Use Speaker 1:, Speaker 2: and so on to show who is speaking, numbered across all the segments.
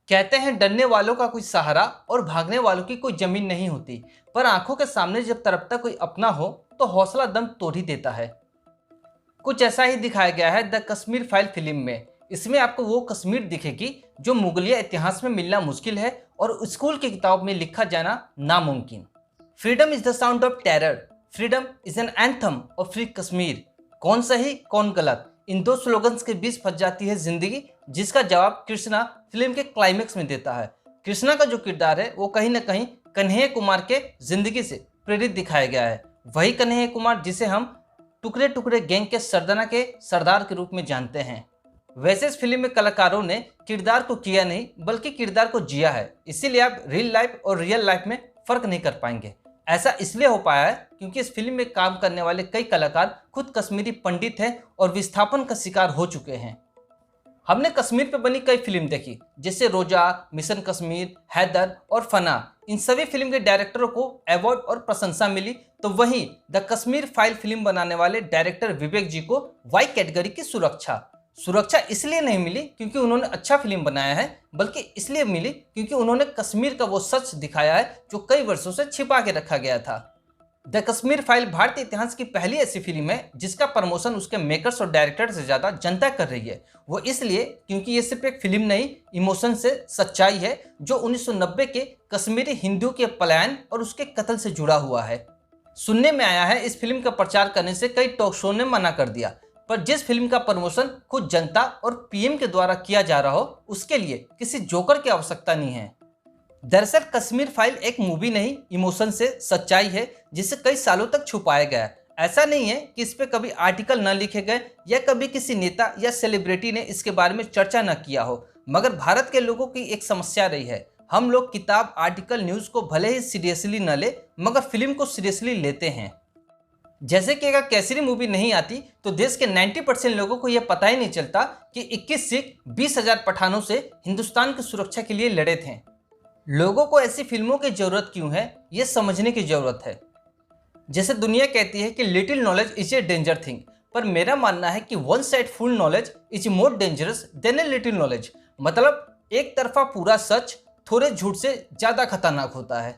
Speaker 1: कहते हैं डरने वालों का कोई सहारा और भागने वालों की कोई जमीन नहीं होती, पर आंखों के सामने जब तड़पता कोई अपना हो तो हौसला दम तोड़ ही देता है। कुछ ऐसा ही दिखाया गया है द कश्मीर फाइल फिल्म में। इसमें आपको वो कश्मीर दिखेगी जो मुगलिया इतिहास में मिलना मुश्किल है और स्कूल की किताब में लिखा जाना नामुमकिन। Freedom is the sound of terror, freedom is an anthem of free Kashmir. कौन सही कौन गलत, इन दो स्लोगन्स के बीच फंस जाती है जिंदगी, जिसका जवाब कृष्णा फिल्म के क्लाइमेक्स में देता है। कृष्णा का जो किरदार है वो कहीं ना कहीं कन्हैया कुमार के जिंदगी से प्रेरित दिखाया गया है। वही कन्हैया कुमार जिसे हम टुकड़े टुकड़े गैंग के सरदाना के सरदार के रूप में जानते हैं। वैसे इस फिल्म में कलाकारों ने किरदार को किया नहीं बल्कि किरदार को जिया है, इसीलिए आप रियल लाइफ और रियल लाइफ में फर्क नहीं कर पाएंगे। ऐसा इसलिए हो पाया है क्योंकि इस फिल्म में काम करने वाले कई कलाकार खुद कश्मीरी पंडित हैं और विस्थापन का शिकार हो चुके हैं। हमने कश्मीर पर बनी कई फिल्म देखी जैसे रोजा, मिशन कश्मीर, हैदर और फना। इन सभी फिल्म के डायरेक्टरों को अवार्ड और प्रशंसा मिली, तो वहीं द कश्मीर फाइल फिल्म बनाने वाले डायरेक्टर विवेक जी को वाई कैटेगरी की सुरक्षा इसलिए नहीं मिली क्योंकि उन्होंने अच्छा फिल्म बनाया है, बल्कि इसलिए मिली क्योंकि उन्होंने कश्मीर का वो सच दिखाया है जो कई वर्षों से छिपा के रखा गया था। द कश्मीर फाइल भारतीय इतिहास की पहली ऐसी फिल्म है जिसका प्रमोशन उसके मेकर्स और डायरेक्टर से ज़्यादा जनता कर रही है। वो इसलिए क्योंकि ये सिर्फ एक फिल्म नहीं, इमोशन से सच्चाई है जो 1990 के कश्मीरी हिंदुओं के पलायन और उसके कत्ल से जुड़ा हुआ है। सुनने में आया है इस फिल्म का प्रचार करने से कई टॉक शो ने मना कर दिया, पर जिस फिल्म का प्रमोशन खुद जनता और पीएम के द्वारा किया जा रहा हो उसके लिए किसी जोकर की आवश्यकता नहीं है। दरअसल कश्मीर फाइल एक मूवी नहीं, इमोशन से सच्चाई है जिसे कई सालों तक छुपाया गया। ऐसा नहीं है कि इस पे कभी आर्टिकल न लिखे गए या कभी किसी नेता या सेलिब्रिटी ने इसके बारे में चर्चा न किया हो, मगर भारत के लोगों की एक समस्या रही है। हम लोग किताब, आर्टिकल, न्यूज़ को भले ही सीरियसली न ले मगर फिल्म को सीरियसली लेते हैं। जैसे कि अगर केसरी मूवी नहीं आती तो देश के 90% लोगों को यह पता ही नहीं चलता कि 21 सिख 20,000 पठानों से हिंदुस्तान की सुरक्षा के लिए लड़े थे। लोगों को ऐसी फिल्मों की जरूरत क्यों है, ये समझने की जरूरत है। जैसे दुनिया कहती है कि little knowledge is a danger thing, पर मेरा मानना है कि one side full knowledge is more dangerous than a little knowledge. मतलब एक तरफा पूरा सच थोड़े झूठ से ज़्यादा खतरनाक होता है।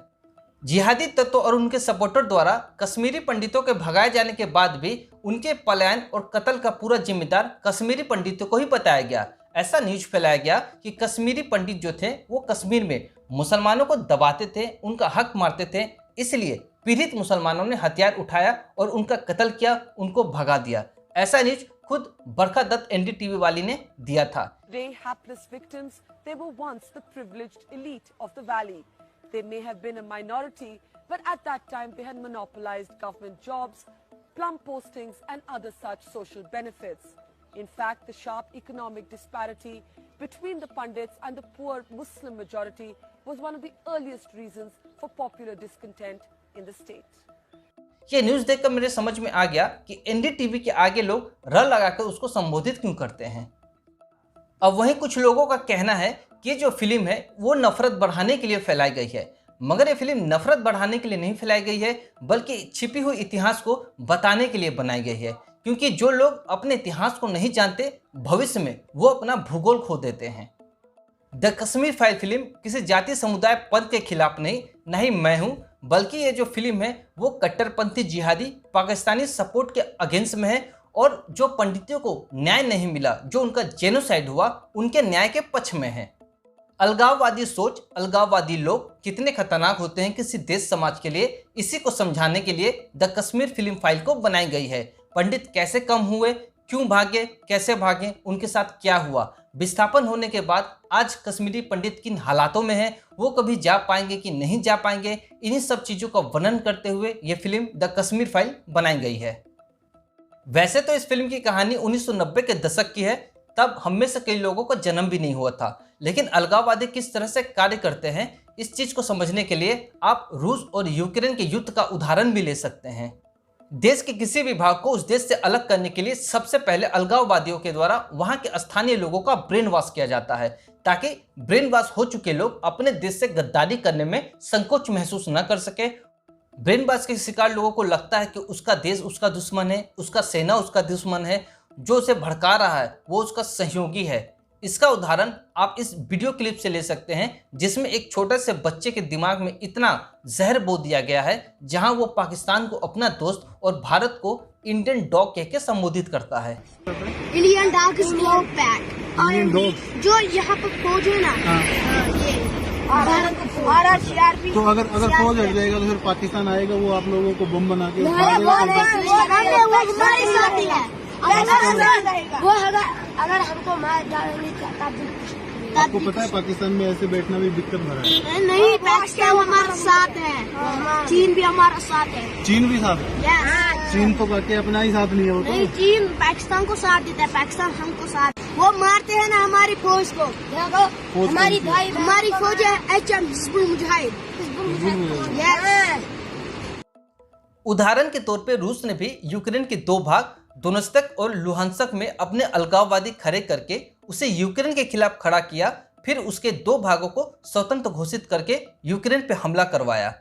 Speaker 1: जिहादी तत्व और उनके सपोर्टर द्वारा कश्मीरी पंडितों के भगाए जाने के बाद भी उनके पलायन और कत्ल का पूरा जिम्मेदार कश्मीरी पंडितों को ही बताया गया। ऐसा न्यूज फैलाया गया कि कश्मीरी पंडित जो थे वो कश्मीर में मुसलमानों को दबाते थे, उनका हक मारते थे, इसलिए पीड़ित मुसलमानों ने हथियार उठाया और उनका कत्ल किया, उनको भगा दिया। ऐसा न्यूज खुद बरखा दत्त एनडीटीवी वाली ने दिया था।
Speaker 2: They may have been a minority, but at that time they had monopolized government jobs, plum postings and other such social benefits. In fact, the sharp economic disparity between the Pandits and the poor Muslim majority was one of the earliest reasons for popular discontent in the state.
Speaker 1: ये news देखकर मेरे समझ में आ गया कि NDTV के आगे लोग र लगाकर उसको संबोधित क्यों करते हैं। अब वहीं कुछ लोगों का कहना है कि जो फिल्म है वो नफरत बढ़ाने के लिए फैलाई गई है, मगर ये फिल्म नफरत बढ़ाने के लिए नहीं फैलाई गई है बल्कि छिपी हुई इतिहास को बताने के लिए बनाई गई है। क्योंकि जो लोग अपने इतिहास को नहीं जानते भविष्य में वो अपना भूगोल खो देते हैं। द कश्मीर फाइल फिल्म किसी जाति समुदाय पंथ के खिलाफ नहीं, न ही मैं हूँ, बल्कि ये जो फिल्म है वो कट्टरपंथी जिहादी पाकिस्तानी सपोर्ट के अगेंस्ट में है और जो पंडितों को न्याय नहीं मिला, जो उनका जेनोसाइड हुआ, उनके न्याय के पक्ष में है। अलगाववादी सोच, अलगाववादी लोग कितने खतरनाक होते हैं किसी देश समाज के लिए, इसी को समझाने के लिए द कश्मीर फिल्म फाइल को बनाई गई है। पंडित कैसे कम हुए, क्यों भागे, कैसे भागे, उनके साथ क्या हुआ, विस्थापन होने के बाद आज कश्मीरी पंडित किन हालातों में है, वो कभी जा पाएंगे कि नहीं जा पाएंगे, इन्हीं सब चीज़ों का वर्णन करते हुए ये फिल्म द कश्मीर फाइल बनाई गई है। वैसे तो इस फिल्म की कहानी 1990 के दशक की है, तब हम में से कई लोगों का जन्म भी नहीं हुआ था। लेकिन अलगाववादी किस तरह से कार्य करते हैं इस चीज को समझने के लिए आप रूस और यूक्रेन के युद्ध का उदाहरण भी ले सकते हैं। देश के किसी भी भाग को उस देश से अलग करने के लिए सबसे पहले अलगाववादियों के द्वारा वहां के स्थानीय लोगों का ब्रेन वॉश किया जाता है, ताकि ब्रेन वॉश हो चुके लोग अपने देश से गद्दारी करने में संकोच महसूस न कर सके। ब्रेन वॉश के शिकार लोगों को लगता है कि उसका देश उसका दुश्मन है, उसका सेना उसका दुश्मन है, जो उसे भड़का रहा है वो उसका सहयोगी है। इसका उदाहरण आप इस वीडियो क्लिप से ले सकते हैं, जिसमें एक छोटे से बच्चे के दिमाग में इतना जहर बो दिया गया है, जहां वो पाकिस्तान को अपना दोस्त और भारत को इंडियन डॉग कह के संबोधित करता है।
Speaker 3: Indian dog is no bad.
Speaker 4: Indian dog
Speaker 3: जो यहाँ पर फौज है ना, ये भारत सीआरपी।
Speaker 4: तो अगर फौज हट जाएगा तो फिर पाकिस्तान आएगा, वो आप लोगों को बम बना के
Speaker 3: वो हमारे साथ ही है। वो अगर हमको मार डालेंगे
Speaker 4: आपको पता है पाकिस्तान में ऐसे बैठना भी दिक्कत भरा है।
Speaker 3: नहीं, पाकिस्तान हमारे साथ है, चीन भी हमारा साथ है।
Speaker 4: चीन भी साथ है?
Speaker 3: Yes.
Speaker 4: चीन तो बाकी अपना ही साथ नहीं है वो तो।
Speaker 3: नहीं, चीन पाकिस्तान को साथ देता है, पाकिस्तान हमको साथ। वो मारते हैं ना हमारी फौज को। हमारी फौज है HM हिज़्बुल मुजाहिद। Yes.
Speaker 1: उदाहरण के तौर पे रूस ने भी यूक्रेन के दो भाग दोनेत्स्क और लुहांस्क में अपने अलगाववादी खड़े करके उसे यूक्रेन के खिलाफ खड़ा किया, फिर उसके दो भागों को स्वतंत्र घोषित करके यूक्रेन पे हमला करवाया।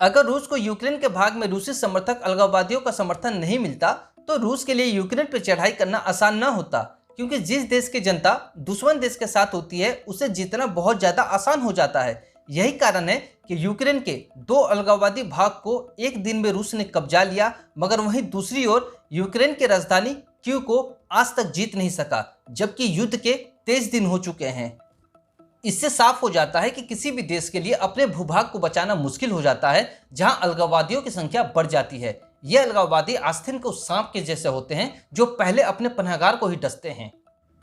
Speaker 1: अगर रूस को यूक्रेन के भाग में रूसी समर्थक अलगाववादियों का समर्थन नहीं मिलता तो रूस के लिए यूक्रेन पर चढ़ाई करना आसान न होता, क्योंकि जिस देश की जनता दुश्मन देश के साथ होती है उसे जीतना बहुत ज्यादा आसान हो जाता है। यही कारण है कि यूक्रेन के दो अलगाववादी भाग को एक दिन में रूस ने कब्जा लिया, मगर वहीं दूसरी ओर यूक्रेन की राजधानी कीव को आज तक जीत नहीं सका, जबकि युद्ध के 23 दिन हो चुके हैं। इससे साफ हो जाता है कि किसी भी देश के लिए अपने भूभाग को बचाना मुश्किल हो जाता है जहां अलगाववादियों की संख्या बढ़ जाती है। ये अलगाववादी आस्तीन को सांप के जैसे होते हैं जो पहले अपने पनाहगार को ही डसते हैं।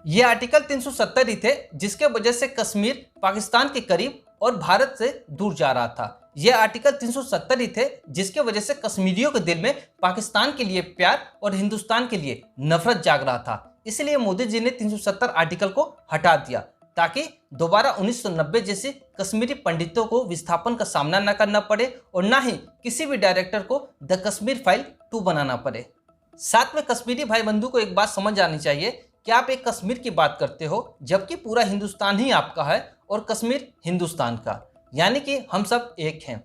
Speaker 1: ये आर्टिकल 370 ही थे जिसके वजह से कश्मीर पाकिस्तान के करीब और भारत से दूर जा रहा था। ये आर्टिकल 370 ही थे जिसके वजह से कश्मीरियों के दिल में पाकिस्तान के लिए प्यार और हिंदुस्तान के लिए नफरत जाग रहा था। इसलिए मोदी जी ने 370 आर्टिकल को हटा दिया ताकि दोबारा 1990 जैसे कश्मीरी पंडितों को विस्थापन का सामना न करना पड़े और न ही किसी भी डायरेक्टर को द कश्मीर फाइल 2 बनाना पड़े। साथ में कश्मीरी भाई बंधु को एक बात समझ आनी चाहिए कि आप एक कश्मीर की बात करते हो जबकि पूरा हिंदुस्तान ही आपका है और कश्मीर हिंदुस्तान का, यानी कि हम सब एक हैं।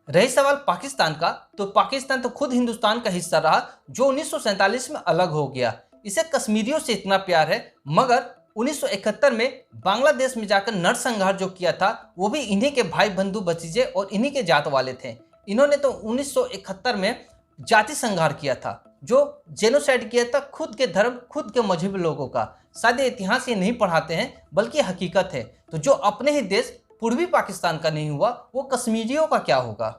Speaker 1: रही सवाल पाकिस्तान का, तो पाकिस्तान तो खुद हिंदुस्तान का हिस्सा रहा जो 1947 में अलग हो गया। इसे कश्मीरियों से इतना प्यार है, मगर 1971 में बांग्लादेश में जाकर नरसंहार जो किया था वो भी इन्हीं के भाई बंधु भतीजे और इन्हीं के जात वाले थे। इन्होंने तो 1971 में जाति संहार किया था, जो जेनोसाइड किया था खुद के धर्म खुद के मजहबी लोगों का। शायद इतिहास ये नहीं पढ़ाते हैं बल्कि हकीकत है। तो जो अपने ही देश पूर्वी पाकिस्तान का नहीं हुआ वो कश्मीरियों का क्या होगा।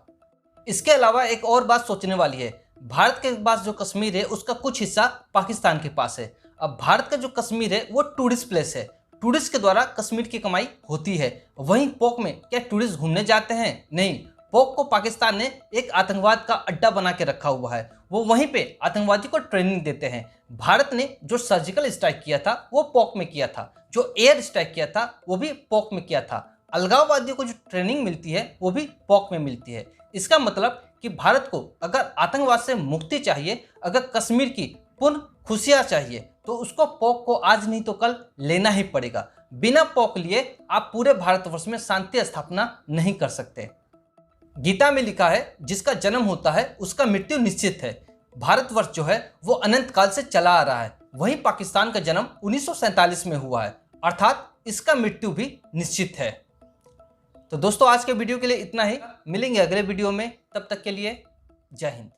Speaker 1: इसके अलावा एक और बात सोचने वाली है, भारत के पास जो कश्मीर है उसका कुछ हिस्सा पाकिस्तान के पास है। अब भारत का जो कश्मीर है वो टूरिस्ट प्लेस है, टूरिस्ट के द्वारा कश्मीर की कमाई होती है। वहीं पोक में क्या टूरिस्ट घूमने जाते हैं? नहीं, पोक को पाकिस्तान ने एक आतंकवाद का अड्डा बना के रखा हुआ है। वो वहीं पे आतंकवादी को ट्रेनिंग देते हैं। भारत ने जो सर्जिकल स्ट्राइक किया था वो पोक में किया था, जो एयर स्ट्राइक किया था वो भी पोक में किया था। अलगाववादियों को जो ट्रेनिंग मिलती है वो भी पोक में मिलती है। इसका मतलब कि भारत को अगर आतंकवाद से मुक्ति चाहिए, अगर कश्मीर की पूर्ण खुशियां चाहिए, तो उसको पोक को आज नहीं तो कल लेना ही पड़ेगा। बिना पोक लिए आप पूरे भारतवर्ष में शांति स्थापना नहीं कर सकते। गीता में लिखा है जिसका जन्म होता है उसका मृत्यु निश्चित है। भारतवर्ष जो है वो अनंत काल से चला आ रहा है, वहीं पाकिस्तान का जन्म 1947 में हुआ है, अर्थात इसका मृत्यु भी निश्चित है। तो दोस्तों आज के वीडियो के लिए इतना ही, मिलेंगे अगले वीडियो में, तब तक के लिए जय हिंद।